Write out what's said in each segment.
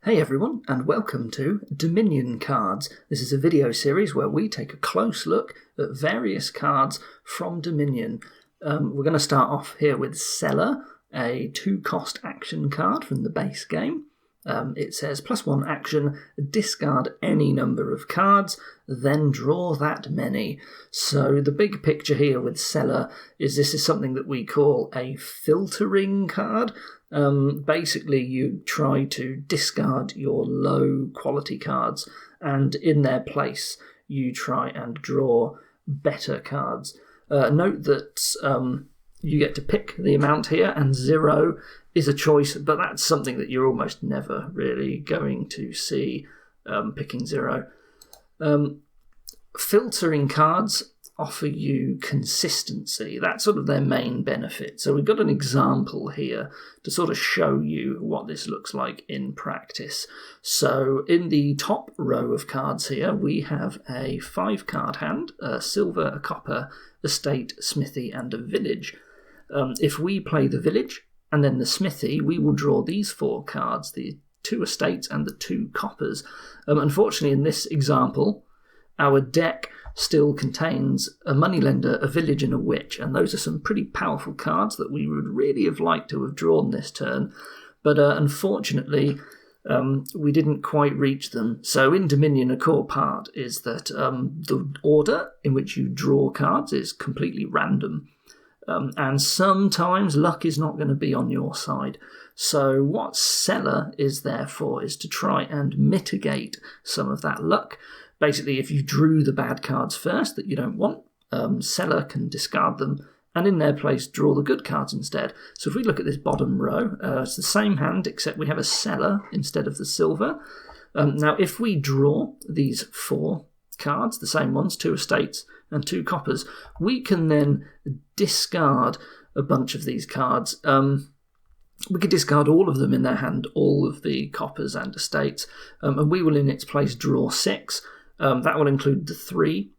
Hey everyone, and welcome to Dominion Cards. This is a video series where we take a close look at various cards from Dominion. We're going to start off here with Cellar, a 2-cost action card from the base game. It says +1 action, discard any number of cards, then draw that many. So the big picture here with Cellar is this is something that we call a filtering card. Basically, you try to discard your low quality cards, and in their place, you try and draw better cards. Note that you get to pick the amount here, and 0 is a choice, but that's something that you're almost never really going to see, picking 0. Filtering cards offer you consistency. That's sort of their main benefit. So we've got an example here to sort of show you what this looks like in practice. So in the top row of cards here, we have a 5-card hand, a silver, a copper, a state, smithy, and a village. If we play the village and then the smithy, we will draw these 4 cards, the 2 estates and the 2 coppers. Unfortunately, in this example, our deck still contains a moneylender, a village, and a witch, and those are some pretty powerful cards that we would really have liked to have drawn this turn, but unfortunately we didn't quite reach them. So in Dominion, a core part is that the order in which you draw cards is completely random, and sometimes luck is not going to be on your side. So what Cellar is there for is to try and mitigate some of that luck. Basically, if you drew the bad cards first that you don't want, Cellar can discard them and in their place draw the good cards instead. So if we look at this bottom row, it's the same hand except we have a Cellar instead of the silver. Now if we draw these 4 cards, the same ones, 2 estates and 2 coppers, we can then discard a bunch of these cards. We could discard all of them in their hand, all of the coppers and estates, and we will in its place draw 6. That will include the 3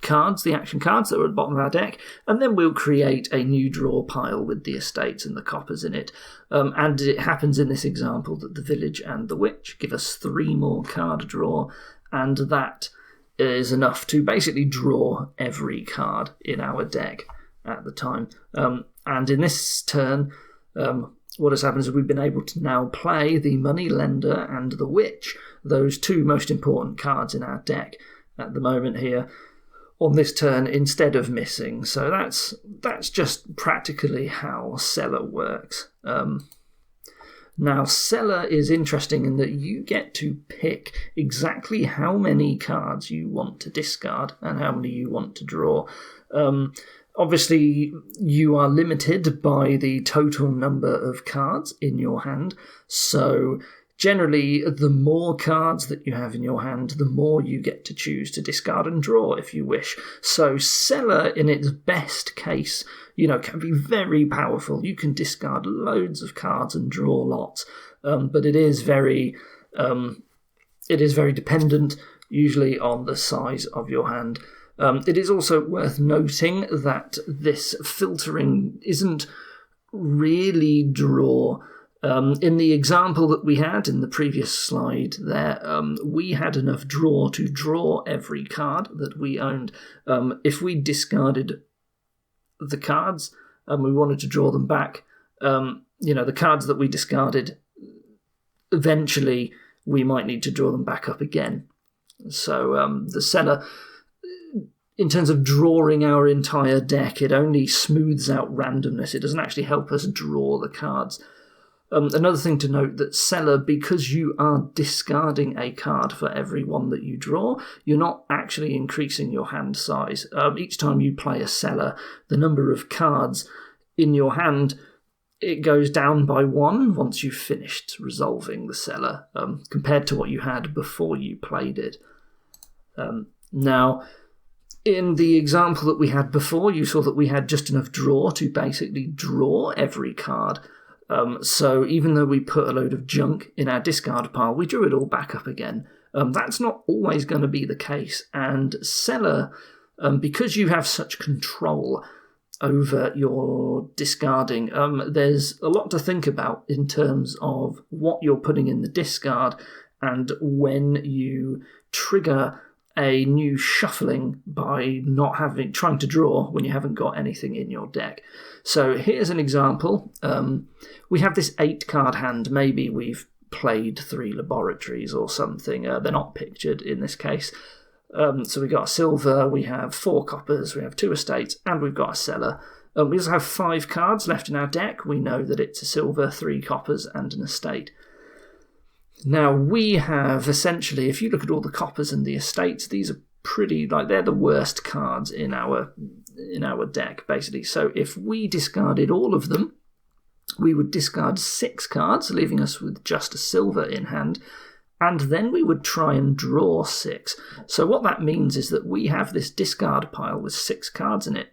cards, the action cards that are at the bottom of our deck, and then we'll create a new draw pile with the estates and the coppers in it. And it happens in this example that the village and the witch give us 3 more card draw, and that is enough to basically draw every card in our deck at the time. And in this turn, what has happened is we've been able to now play the moneylender and the witch, those 2 most important cards in our deck at the moment here, on this turn instead of missing. So that's just practically how Cellar works. Now, Cellar is interesting in that you get to pick exactly how many cards you want to discard and how many you want to draw. Obviously, you are limited by the total number of cards in your hand, so generally, the more cards that you have in your hand, the more you get to choose to discard and draw if you wish. So Cellar, in its best case, can be very powerful. You can discard loads of cards and draw lots, but it is very dependent, usually on the size of your hand. It is also worth noting that this filtering isn't really draw. In the example that we had in the previous slide there, we had enough draw to draw every card that we owned. If we discarded the cards and we wanted to draw them back, the cards that we discarded, eventually we might need to draw them back up again. So the Cellar, in terms of drawing our entire deck, it only smooths out randomness. It doesn't actually help us draw the cards. Another thing to note, that Cellar, because you are discarding a card for every one that you draw, you're not actually increasing your hand size. Each time you play a Cellar, the number of cards in your hand, it goes down by 1 once you've finished resolving the Cellar, compared to what you had before you played it. Now, in the example that we had before, you saw that we had just enough draw to basically draw every card. So even though we put a load of junk in our discard pile, we drew it all back up again. That's not always going to be the case. And Cellar, because you have such control over your discarding. There's a lot to think about in terms of what you're putting in the discard and when you trigger a new shuffling by trying to draw when you haven't got anything in your deck. So here's an example. We have this 8-card hand. Maybe we've played 3 laboratories or something. They're not pictured in this case. So we've got a silver, we have 4 coppers, we have 2 estates, and we've got a cellar. We also have 5 cards left in our deck. We know that it's a silver, 3 coppers, and an estate. Now, we have essentially, if you look at all the coppers and the estates, these are pretty, they're the worst cards in our deck, basically. So if we discarded all of them, we would discard 6 cards, leaving us with just a silver in hand, and then we would try and draw 6. So what that means is that we have this discard pile with 6 cards in it,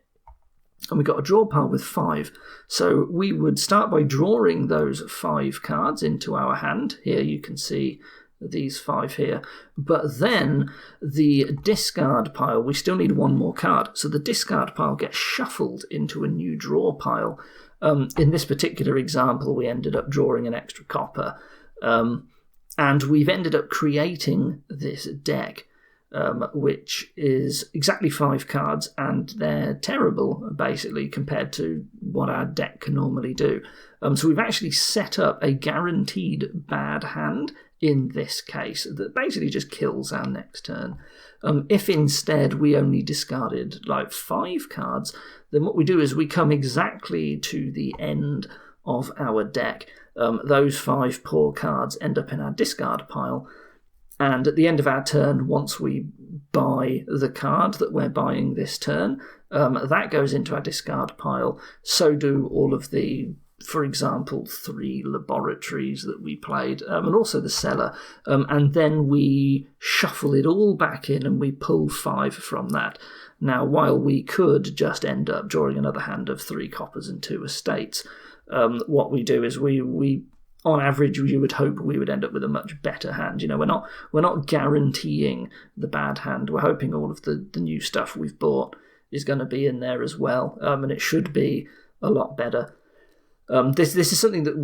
and we've got a draw pile with 5. So we would start by drawing those 5 cards into our hand. Here you can see these 5 here. But then the discard pile, we still need 1 more card. So the discard pile gets shuffled into a new draw pile. In this particular example, we ended up drawing an extra copper. And we've ended up creating this deck, which is exactly 5 cards, and they're terrible, basically, compared to what our deck can normally do. So we've actually set up a guaranteed bad hand in this case that basically just kills our next turn. If instead we only discarded 5 cards, then what we do is we come exactly to the end of our deck. Those 5 poor cards end up in our discard pile, and at the end of our turn, once we buy the card that we're buying this turn, that goes into our discard pile. So do all of the, for example, 3 laboratories that we played, and also the cellar. And then we shuffle it all back in and we pull 5 from that. Now, while we could just end up drawing another hand of 3 coppers and 2 estates, what we do is we on average, you would hope we would end up with a much better hand. We're not guaranteeing the bad hand. We're hoping all of the new stuff we've bought is going to be in there as well, and it should be a lot better. This is something that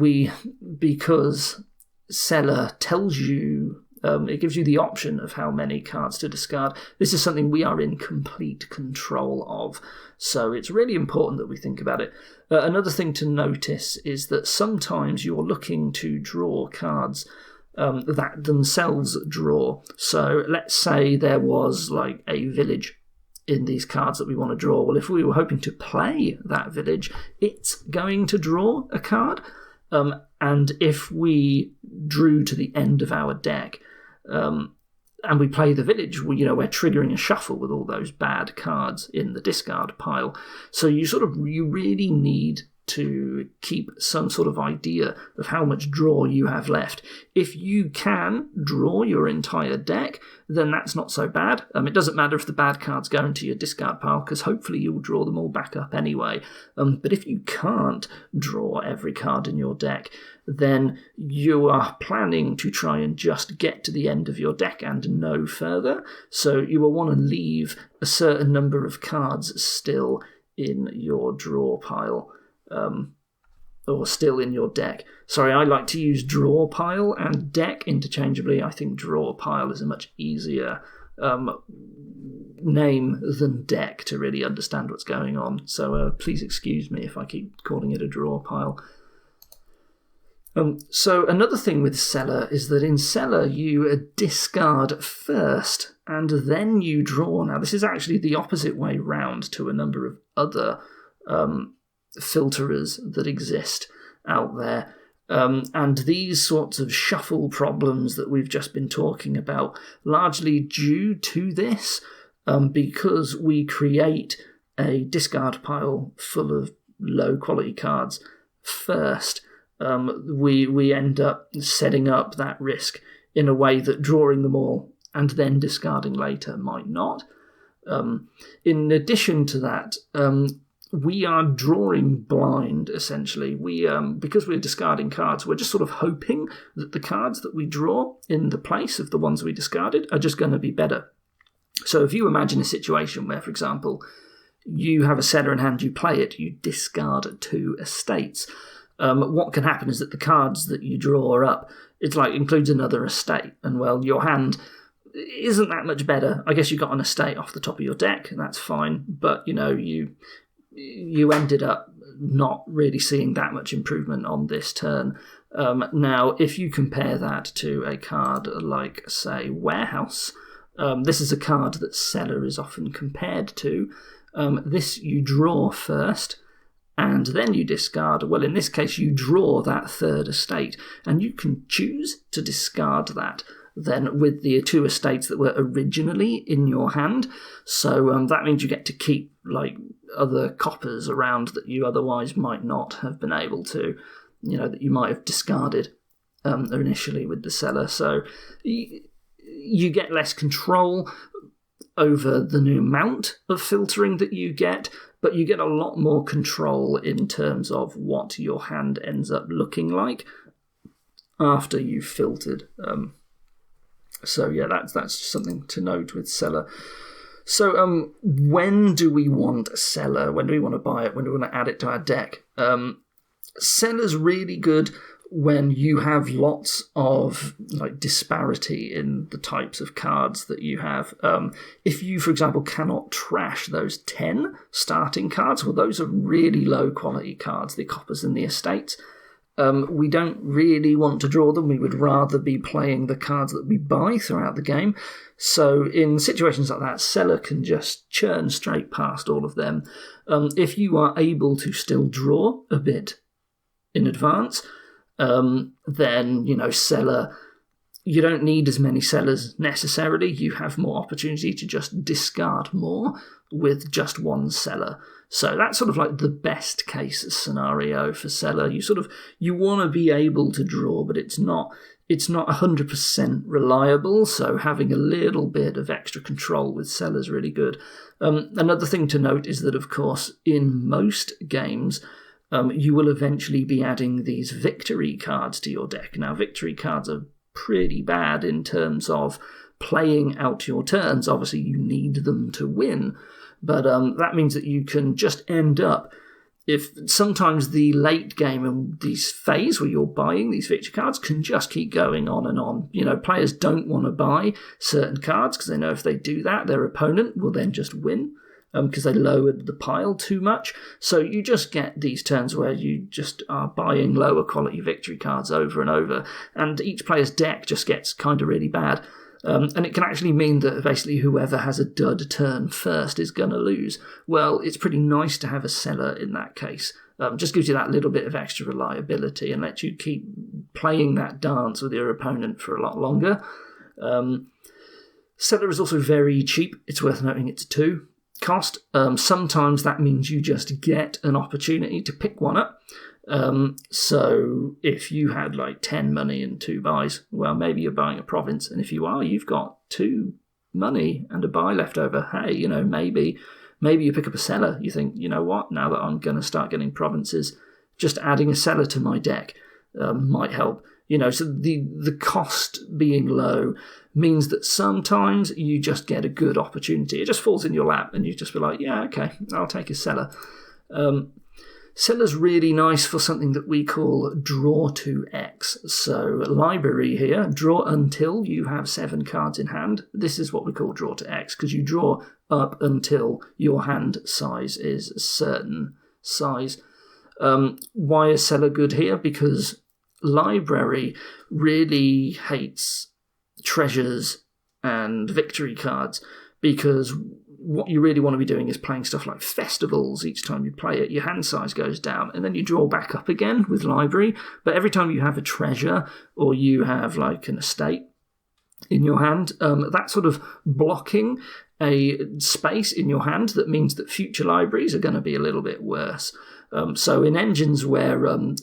because Cellar tells you, it gives you the option of how many cards to discard. This is something we are in complete control of, so it's really important that we think about it. Another thing to notice is that sometimes you're looking to draw cards that themselves draw. So let's say there was a village in these cards that we want to draw. Well, if we were hoping to play that village, it's going to draw a card. And if we drew to the end of our deck and we play the village, we're triggering a shuffle with all those bad cards in the discard pile. So you really need to keep some sort of idea of how much draw you have left. If you can draw your entire deck, then that's not so bad. It doesn't matter if the bad cards go into your discard pile, because hopefully you'll draw them all back up anyway. But if you can't draw every card in your deck, then you are planning to try and just get to the end of your deck and no further. So you will want to leave a certain number of cards still in your draw pile. Or still in your deck. Sorry, I like to use draw pile and deck interchangeably. I think draw pile is a much easier name than deck to really understand what's going on. So please excuse me if I keep calling it a draw pile. So another thing with Cellar is that in Cellar you discard first and then you draw. Now this is actually the opposite way round to a number of other filterers that exist out there. And these sorts of shuffle problems that we've just been talking about, largely due to this, because we create a discard pile full of low quality cards first, we end up setting up that risk in a way that drawing them all and then discarding later might not. In addition to that, we are drawing blind, essentially. Because we're discarding cards, we're just sort of hoping that the cards that we draw in the place of the ones we discarded are just going to be better. So if you imagine a situation where, for example, you have a cellar in hand, you play it, you discard 2 estates. What can happen is that the cards that you draw up, it's like includes another estate, and well, your hand isn't that much better. I guess you got an estate off the top of your deck, and that's fine, but you ended up not really seeing that much improvement on this turn. Now, if you compare that to a card like, say, Warehouse, this is a card that Cellar is often compared to. This you draw first, and then you discard. Well, in this case, you draw that 3rd estate, and you can choose to discard that then with the 2 estates that were originally in your hand. So that means you get to keep like other coppers around that you otherwise might not have been able to, that you might have discarded initially with the Cellar. So you get less control over the new amount of filtering that you get, but you get a lot more control in terms of what your hand ends up looking like after you've filtered. So yeah, that's something to note with Cellar. So when do we want a Cellar? When do we want to buy it? When do we want to add it to our deck? Cellar's really good when you have lots of like disparity in the types of cards that you have. If you, for example, cannot trash those 10 starting cards, well, those are really low quality cards, the coppers and the estates. We don't really want to draw them. We would rather be playing the cards that we buy throughout the game. So in situations like that, Cellar can just churn straight past all of them. If you are able to still draw a bit in advance, then, Cellar, you don't need as many Cellars necessarily. You have more opportunity to just discard more with just one Cellar. So that's sort of like the best case scenario for Cellar. You want to be able to draw, but it's not 100% reliable, so having a little bit of extra control with Cellar is really good. Another thing to note is that, of course, in most games, you will eventually be adding these victory cards to your deck. Now, victory cards are pretty bad in terms of playing out your turns. Obviously, you need them to win, but that means that you can just end up, if sometimes the late game and this phase where you're buying these victory cards can just keep going on and on. Players don't want to buy certain cards because they know if they do that, their opponent will then just win, because they lowered the pile too much. So you just get these turns where you just are buying lower quality victory cards over and over, and each player's deck just gets kind of really bad. And it can actually mean that basically whoever has a dud turn first is going to lose. Well, it's pretty nice to have a Cellar in that case. Just gives you that little bit of extra reliability and lets you keep playing that dance with your opponent for a lot longer. Cellar is also very cheap. It's worth noting it's 2 cost. Sometimes that means you just get an opportunity to pick one up. So if you had like 10 money and 2 buys, well, maybe you're buying a province, and if you are, you've got 2 money and a buy left over. Hey, maybe you pick up a Cellar. You think, what, now that I'm going to start getting provinces, just adding a Cellar to my deck might help. So the cost being low means that sometimes you just get a good opportunity. It just falls in your lap and you just be like, yeah, okay, I'll take a Cellar. Cellar's really nice for something that we call draw to X. So library here, draw until you have 7 cards in hand. This is what we call draw to X, because you draw up until your hand size is a certain size. Why is Cellar good here? Because library really hates treasures and victory cards, because what you really want to be doing is playing stuff like festivals. Each time you play it, your hand size goes down, and then you draw back up again with library. But every time you have a treasure or you have like an estate in your hand, that's sort of blocking a space in your hand that means that future libraries are going to be a little bit worse. So in engines where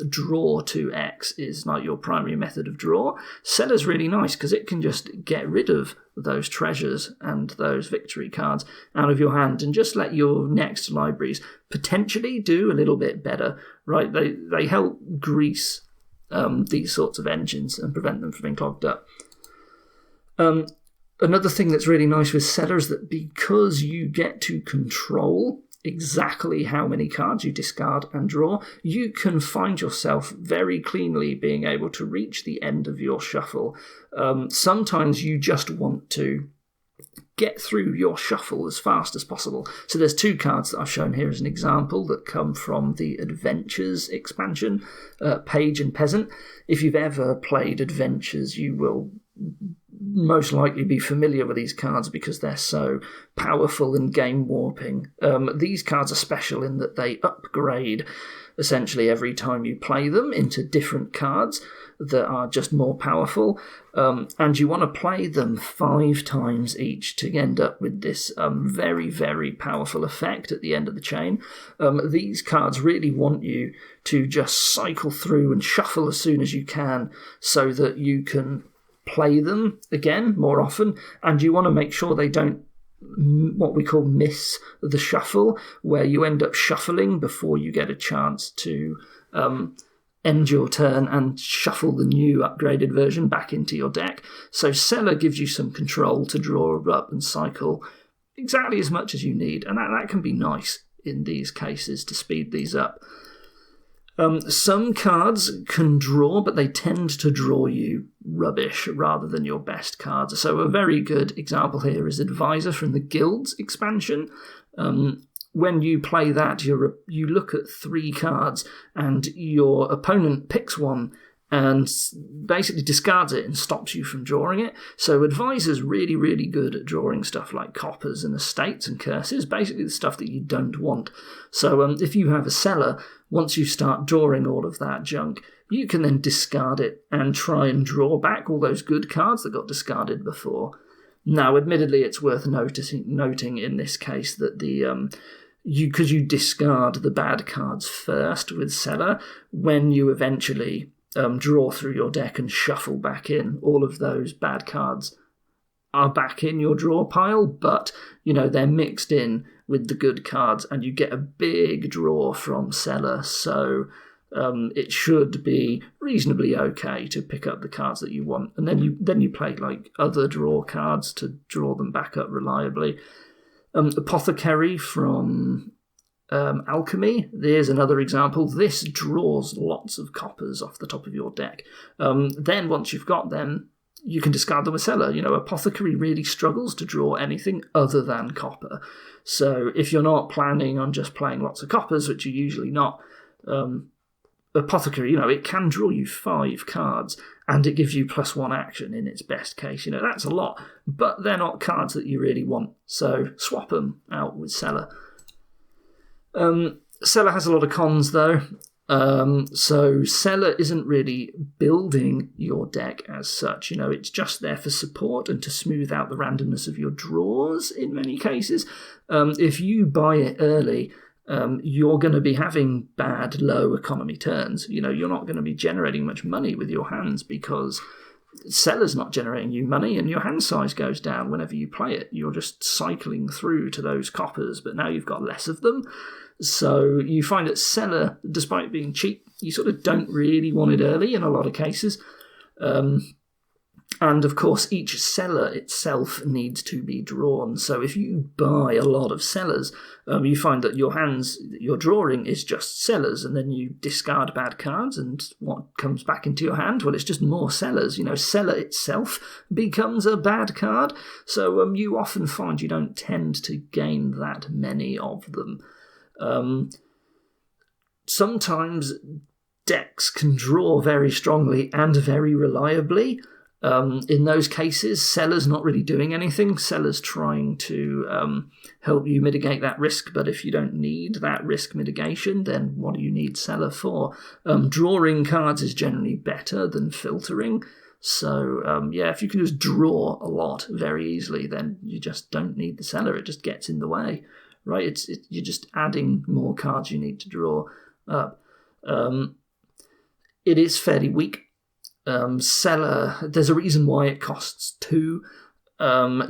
draw to X is like your primary method of draw, Cellar's really nice because it can just get rid of those treasures and those victory cards out of your hand and just let your next libraries potentially do a little bit better, right? They help grease these sorts of engines and prevent them from being clogged up. Another thing that's really nice with Cellar is that because you get to control exactly how many cards you discard and draw, you can find yourself very cleanly being able to reach the end of your shuffle. Sometimes you just want to get through your shuffle as fast as possible. So there's 2 cards that I've shown here as an example that come from the Adventures expansion, Page and Peasant. If you've ever played Adventures, you will most likely be familiar with these cards because they're so powerful and game warping. These cards are special in that they upgrade essentially every time you play them into different cards that are just more powerful, and you want to play them 5 times each to end up with this very, very powerful effect at the end of the chain. These cards really want you to just cycle through and shuffle as soon as you can so that you can play them again more often, and you want to make sure they don't what we call miss the shuffle, where you end up shuffling before you get a chance to end your turn and shuffle the new upgraded version back into your deck. So Cellar gives you some control to draw up and cycle exactly as much as you need, and that can be nice in these cases to speed these up. Some cards can draw, but they tend to draw you rubbish rather than your best cards. So a very good example here is Advisor from the Guilds expansion. When you play that, you look at 3 cards, and your opponent picks one and basically discards it and stops you from drawing it. So Advisor's really, really good at drawing stuff like coppers and estates and curses, basically the stuff that you don't want. So if you have a Cellar, once you start drawing all of that junk, you can then discard it and try and draw back all those good cards that got discarded before. Now, admittedly, it's worth noting in this case that because you discard the bad cards first with Cellar, when you eventually draw through your deck and shuffle back in, all of those bad cards are back in your draw pile, but they're mixed in with the good cards, and you get a big draw from Cellar. So it should be reasonably okay to pick up the cards that you want, and then you play like other draw cards to draw them back up reliably. Apothecary from Alchemy, there's another example. This draws lots of coppers off the top of your deck. Then once you've got them, you can discard them with Cellar. Apothecary really struggles to draw anything other than copper. So if you're not planning on just playing lots of coppers, which you're usually not, Apothecary, it can draw you 5 cards, and it gives you +1 action in its best case. That's a lot, but they're not cards that you really want. So swap them out with Cellar. Cellar has a lot of cons, though. So Cellar isn't really building your deck as such. It's just there for support and to smooth out the randomness of your draws in many cases. If you buy it early, you're going to be having bad, low economy turns. You're not going to be generating much money with your hands because Cellar's not generating you money, and your hand size goes down whenever you play it. You're just cycling through to those coppers, but now you've got less of them. So you find that Cellar, despite being cheap, you sort of don't really want it early in a lot of cases. And of course, each Cellar itself needs to be drawn. So if you buy a lot of Cellars, you find that your hands that you're drawing is just Cellars, and then you discard bad cards, and what comes back into your hand? Well, it's just more Cellars. Cellar itself becomes a bad card. So you often find you don't tend to gain that many of them. Sometimes decks can draw very strongly and very reliably. In those cases, Cellar's not really doing anything. Cellar's trying to help you mitigate that risk, but if you don't need that risk mitigation, then what do you need Cellar for? Drawing cards is generally better than filtering. So, if you can just draw a lot very easily, then you just don't need the Cellar. It just gets in the way, right? You're just adding more cards you need to draw up. It is fairly weak. Cellar, there's a reason why it costs 2.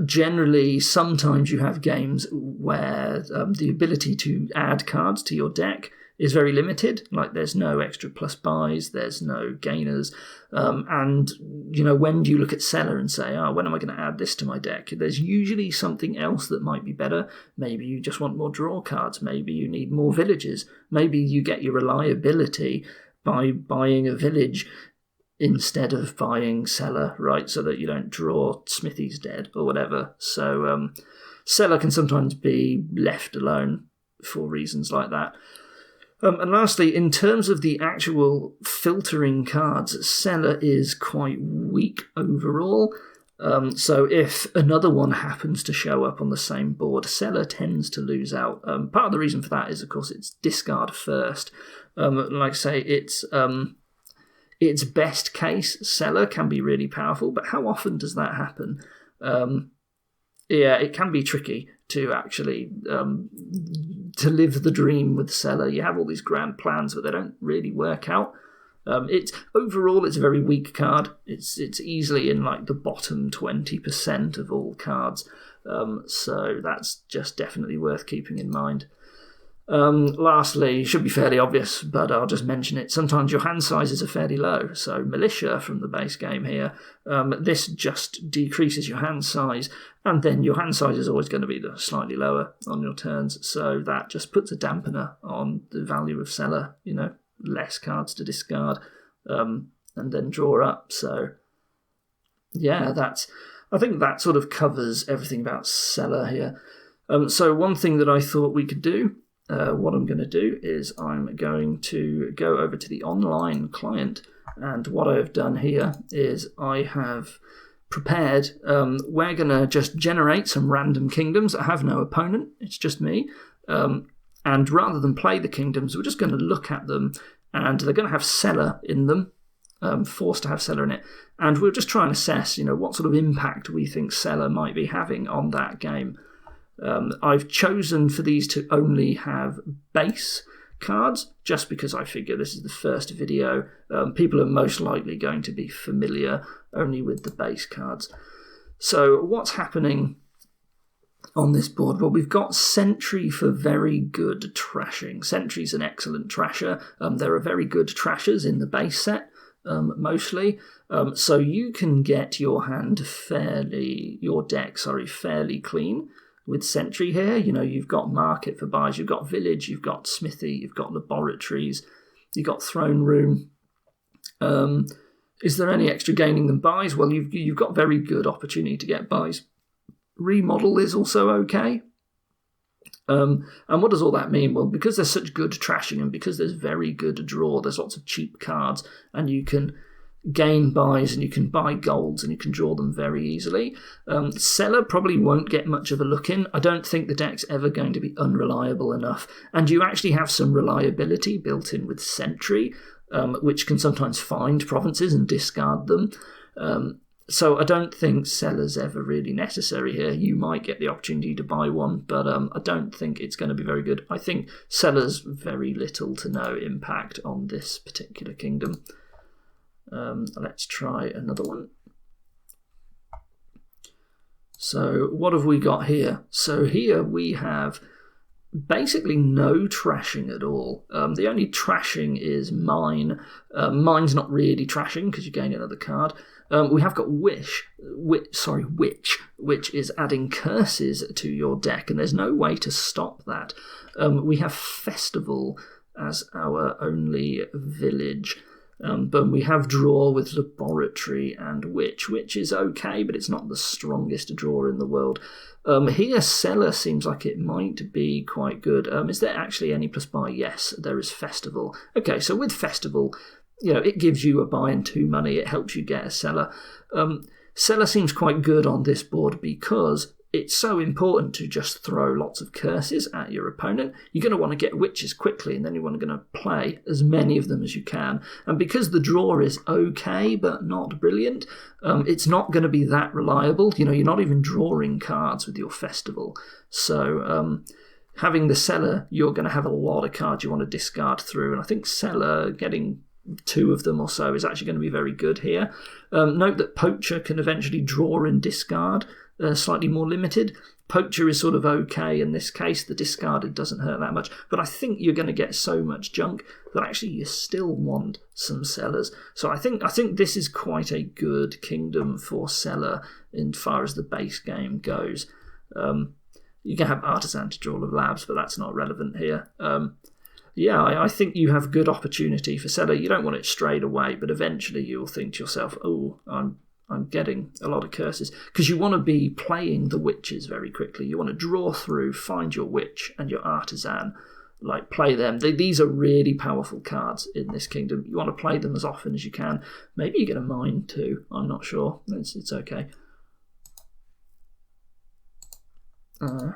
Generally, sometimes you have games where the ability to add cards to your deck is very limited. Like, there's no extra plus buys, there's no gainers. And, when do you look at Cellar and say, when am I going to add this to my deck? There's usually something else that might be better. Maybe you just want more draw cards. Maybe you need more villages. Maybe you get your reliability by buying a village instead of buying Cellar, right? So that you don't draw Smithy's Dead or whatever. So Cellar can sometimes be left alone for reasons like that. And lastly, in terms of the actual filtering cards, Cellar is quite weak overall. So if another one happens to show up on the same board, Cellar tends to lose out. Part of the reason for that is, of course, it's discard first. Like I say, its best case, Cellar can be really powerful, but how often does that happen? It can be tricky to actually to live the dream with Cellar. You have all these grand plans, but they don't really work out. It's a very weak card. It's easily in like the bottom 20% of all cards, so that's just definitely worth keeping in mind. Lastly, should be fairly obvious, but I'll just mention it. Sometimes your hand sizes are fairly low. So Militia from the base game here, this just decreases your hand size, and then your hand size is always going to be slightly lower on your turns. So that just puts a dampener on the value of Cellar. Less cards to discard, and then draw up. So yeah, I think that sort of covers everything about Cellar here. So one thing that I thought we could do. What I'm going to do is I'm going to go over to the online client, and what I have done here is I have prepared, we're going to just generate some random kingdoms that have no opponent, it's just me, and rather than play the kingdoms, we're just going to look at them, and they're going to have Cellar in them, forced to have Cellar in it, and we'll just try and assess, what sort of impact we think Cellar might be having on that game. I've chosen for these to only have base cards, just because I figure this is the first video. People are most likely going to be familiar only with the base cards. So what's happening on this board? Well, we've got Sentry for very good trashing. Sentry's an excellent trasher. There are very good trashers in the base set, mostly. So you can get your deck fairly clean. With Sentry here, you've got Market for buys, you've got Village, you've got Smithy, you've got Laboratories, you've got Throne Room. Is there any extra gaining than buys? Well, you've got very good opportunity to get buys. Remodel is also okay. And what does all that mean? Well, because there's such good trashing and because there's very good draw, there's lots of cheap cards, and you can gain buys and you can buy golds and you can draw them very easily. Cellar probably won't get much of a look in. I don't think the deck's ever going to be unreliable enough, and you actually have some reliability built in with Sentry, which can sometimes find provinces and discard them. So I don't think Cellar's ever really necessary here. You might get the opportunity to buy one, but I don't think it's going to be very good. I think Cellar's very little to no impact on this particular kingdom. Let's try another one. So what have we got here? So here we have basically no trashing at all. The only trashing is Mine. Mine's not really trashing because you gain another card. We have got Witch, which is adding curses to your deck, and there's no way to stop that. We have Festival as our only village. But we have draw with Laboratory and Witch. Witch is okay, but it's not the strongest draw in the world. Here, Cellar seems like it might be quite good. Is there actually any plus buy? Yes, there is Festival. Okay, so with Festival, it gives you a buy and 2 money. It helps you get a Cellar. Cellar seems quite good on this board because it's so important to just throw lots of curses at your opponent. You're going to want to get witches quickly, and then you're going to play as many of them as you can. And because the draw is okay, but not brilliant, it's not going to be that reliable. You're not even drawing cards with your Festival. So having the Cellar, you're going to have a lot of cards you want to discard through. And I think Cellar, getting 2 of them or so, is actually going to be very good here. Note that Poacher can eventually draw and discard, slightly more limited. Poacher is sort of okay in this case. The discarded doesn't hurt that much. But I think you're going to get so much junk that actually you still want some Cellars. So I think this is quite a good kingdom for Cellar in far as the base game goes. You can have Artisan to draw of labs, but that's not relevant here. I think you have good opportunity for Cellar. You don't want it straight away, but eventually you'll think to yourself, oh, I'm getting a lot of curses, because you want to be playing the witches very quickly. You want to draw through, find your witch and your artisan, like play them. These are really powerful cards in this kingdom. You want to play them as often as you can. Maybe you get a mine too. I'm not sure. It's okay. I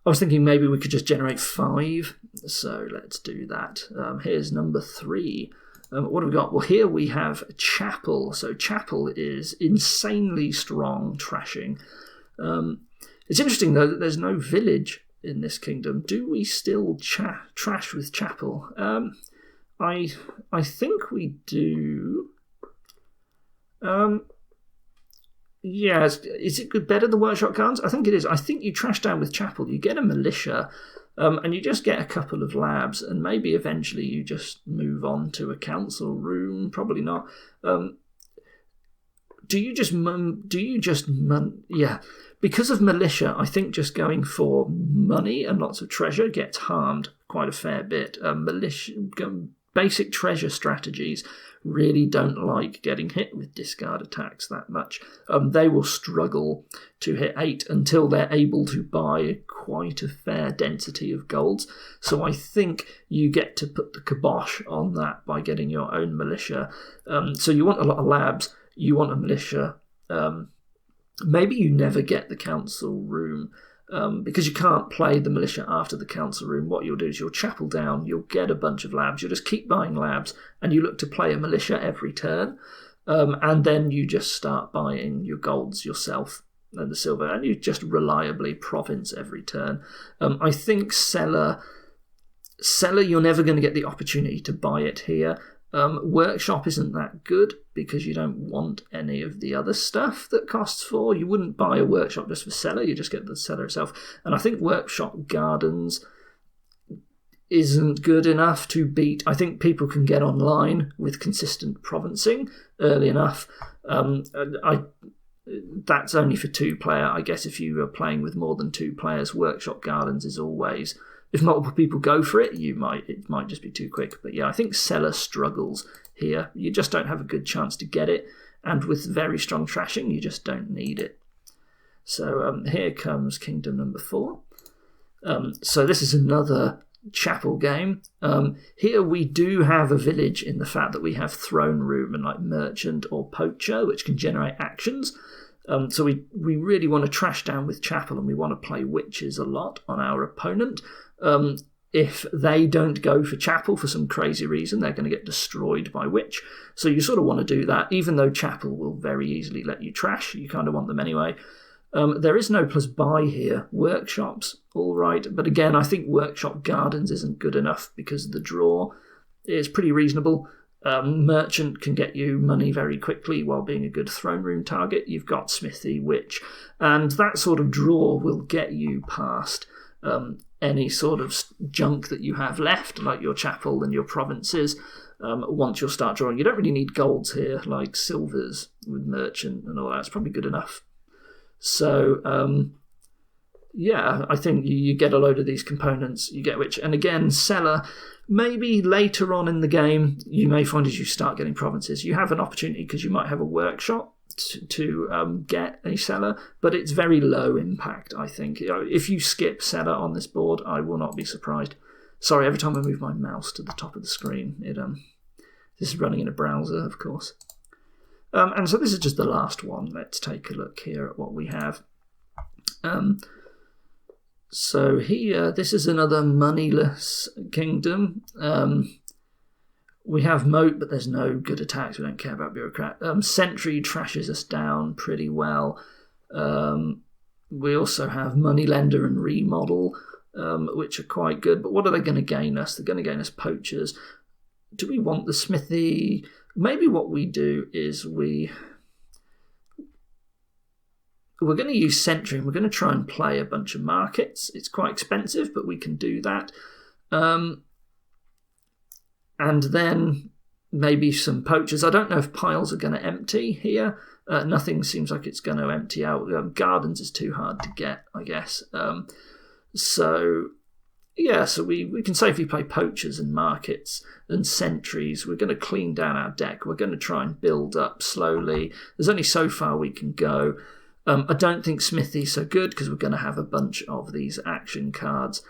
was thinking maybe we could just generate 5, so let's do that. Here's number 3. What have we got? Well, here we have Chapel. So Chapel is insanely strong trashing. It's interesting, though, that there's no village in this kingdom. Do we still trash with Chapel? I think we do. Yeah, is it better than Workshop Gardens? I think it is. I think you trash down with Chapel. You get a militia, and you just get a couple of labs, and maybe eventually you just move on to a council room. Probably not. Yeah, because of militia, I think just going for money and lots of treasure gets harmed quite a fair bit. Basic treasure strategies really don't like getting hit with discard attacks that much. They will struggle to hit 8 until they're able to buy quite a fair density of golds. So I think you get to put the kibosh on that by getting your own militia. So you want a lot of labs, you want a militia. Maybe you never get the council room. Because you can't play the militia after the council room. What you'll do is you'll Chapel down, you'll get a bunch of labs, you'll just keep buying labs, and you look to play a militia every turn, and then you just start buying your golds yourself and the silver, and you just reliably province every turn. I think Cellar, you're never going to get the opportunity to buy it here. Workshop isn't that good because you don't want any of the other stuff that costs 4. You wouldn't buy a workshop just for Cellar, you just get the Cellar itself. And I think Workshop Gardens isn't good enough to beat. I think people can get online with consistent provincing early enough. That's only for 2-player. I guess if you are playing with more than 2 players, Workshop Gardens is always... If multiple people go for it, it might just be too quick. But yeah, I think Cellar struggles here. You just don't have a good chance to get it. And with very strong trashing, you just don't need it. So here comes Kingdom number 4. So this is another Chapel game. Here we do have a village in the fact that we have Throne Room and like Merchant or Poacher, which can generate actions. So we really want to trash down with Chapel, and we want to play witches a lot on our opponent. If they don't go for Chapel for some crazy reason, they're going to get destroyed by witch. So you sort of want to do that, even though Chapel will very easily let you trash. You kind of want them anyway. There is no plus buy here. Workshops, all right. But again, I think Workshop Gardens isn't good enough because the draw is pretty reasonable. Merchant can get you money very quickly while being a good throne room target. You've got Smithy, Witch, and that sort of draw will get you past any sort of junk that you have left, like your Chapel and your provinces. Once you'll start drawing, you don't really need golds here, like silvers with Merchant and all that. It's probably good enough. So, yeah, I think you get a load of these components, you get Witch. And again, Cellar, maybe later on in the game, you may find as you start getting provinces, you have an opportunity because you might have a workshop to get a Cellar, but it's very low impact, I think. If you skip Cellar on this board, I will not be surprised. Sorry, every time I move my mouse to the top of the screen, this is running in a browser, of course. And so this is just the last one. Let's take a look here at what we have. So here, this is another moneyless kingdom. We have Moat, but there's no good attacks. We don't care about Bureaucrat. Sentry trashes us down pretty well. We also have Moneylender and Remodel, which are quite good. But what are they going to gain us? They're going to gain us Poachers. Do we want the Smithy? Maybe what we do is we we're going to use Sentry, and we're going to try and play a bunch of markets. It's quite expensive, but we can do that. And then maybe some poachers. I don't know if piles are going to empty here. Nothing seems like it's going to empty out. Gardens is too hard to get, I guess. So we can safely play poachers and markets and sentries. We're going to clean down our deck. We're going to try and build up slowly. There's only so far we can go. I don't think Smithy's so good because we're going to have a bunch of these action cards.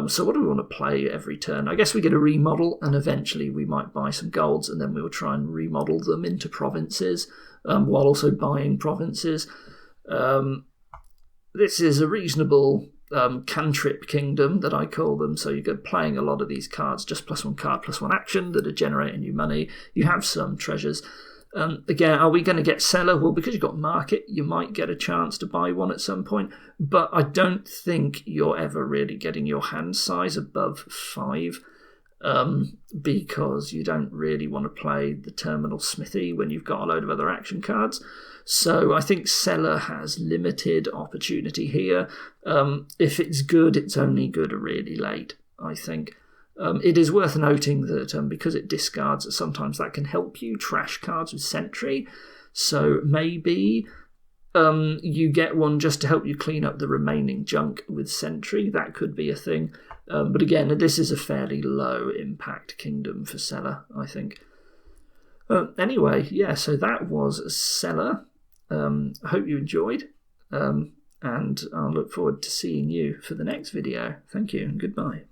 So what do we want to play every turn? I guess we get a remodel, and eventually we might buy some golds, and then we will try and remodel them into provinces while also buying provinces. This is a reasonable cantrip kingdom that I call them. So you're playing a lot of these cards, just +1 card, +1 action that are generating you money. You have some treasures. Again, are we going to get Cellar? Well, because you've got Market, you might get a chance to buy one at some point, but I don't think you're ever really getting your hand size above 5, because you don't really want to play the Terminal Smithy when you've got a load of other action cards. So I think Cellar has limited opportunity here. If it's good, it's only good really late, I think. It is worth noting that because it discards, sometimes that can help you trash cards with Sentry. So maybe you get one just to help you clean up the remaining junk with Sentry. That could be a thing. But again, this is a fairly low impact kingdom for Cellar, I think. Anyway, yeah, so that was Cellar. I hope you enjoyed. And I'll look forward to seeing you for the next video. Thank you and goodbye.